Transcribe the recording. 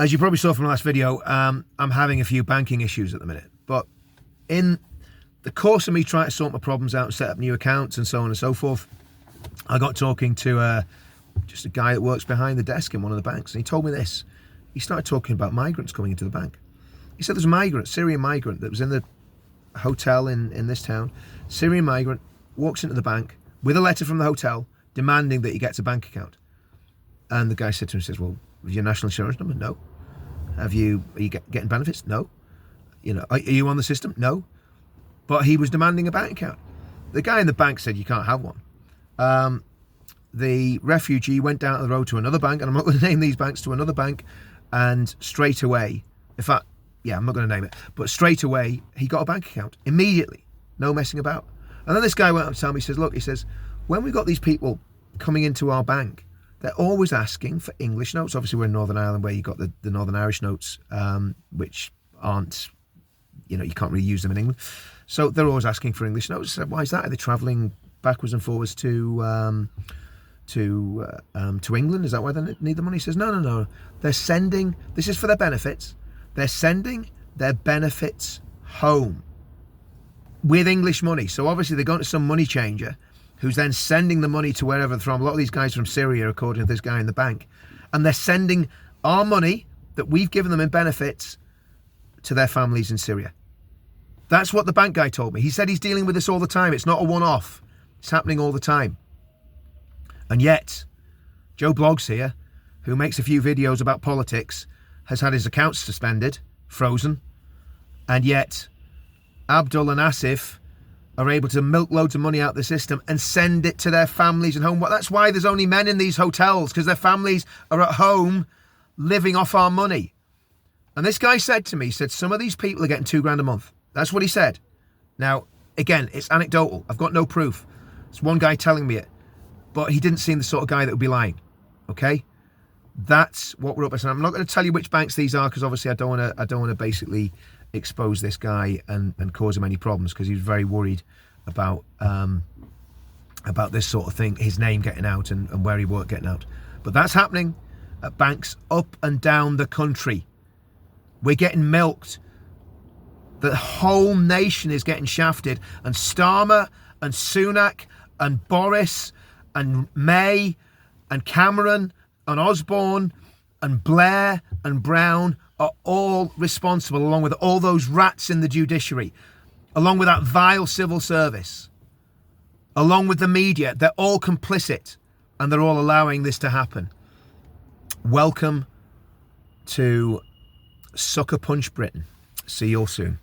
As you probably saw from the last video, I'm having a few banking issues at the minute. But in the course of me trying to sort my problems out and set up new accounts and so on and so forth, I got talking to just a guy that works behind the desk in one of the banks. And he told me this. He started talking about migrants coming into the bank. He said there's a migrant, Syrian migrant, that was in the hotel in this town. Syrian migrant walks into the bank with a letter from the hotel demanding that he gets a bank account. And the guy said to him, says, well, your national insurance number? No. Are you getting benefits? No. You know, are you on the system? No. But he was demanding a bank account. The guy in the bank said you can't have one. The refugee went down the road to another bank, and I'm not going to name these banks, to another bank, and straight away, in fact, yeah, I'm not going to name it, but straight away, he got a bank account immediately. No messing about. And then this guy went up to tell me, he says, look, he says, when we've got these people coming into our bank, they're always asking for English notes. Obviously, we're in Northern Ireland where you got the Northern Irish notes, which aren't, you know, you can't really use them in England. So they're always asking for English notes. So why is that? Are they travelling backwards and forwards to England? Is that why they need the money? He says, no. They're sending, this is for their benefits. They're sending their benefits home with English money. So obviously they're going to some money changer who's then sending the money to wherever they're from. A lot of these guys from Syria, according to this guy in the bank. And they're sending our money that we've given them in benefits to their families in Syria. That's what the bank guy told me. He said he's dealing with this all the time. It's not a one-off. It's happening all the time. And yet, Joe Bloggs here, who makes a few videos about politics, has had his accounts suspended, frozen. And yet, Abdul and Asif are able to milk loads of money out of the system and send it to their families and home. Well, that's why there's only men in these hotels, because their families are at home living off our money. And this guy said to me, he said, some of these people are getting $2,000 a month. That's what he said. Now, again, it's anecdotal. I've got no proof. It's one guy telling me it. But he didn't seem the sort of guy that would be lying. Okay? That's what we're up against. I'm not going to tell you which banks these are, because obviously I don't want to basically expose this guy and cause him any problems, because he was very worried about this sort of thing, his name getting out and where he worked getting out. But that's happening at banks up and down the country. We're getting milked. The whole nation is getting shafted. And Starmer and Sunak and Boris and May and Cameron and Osborne and Blair and Brown are all responsible, along with all those rats in the judiciary, along with that vile civil service, along with the media. They're all complicit, and they're all allowing this to happen. Welcome to Sucker Punch Britain. See you all soon.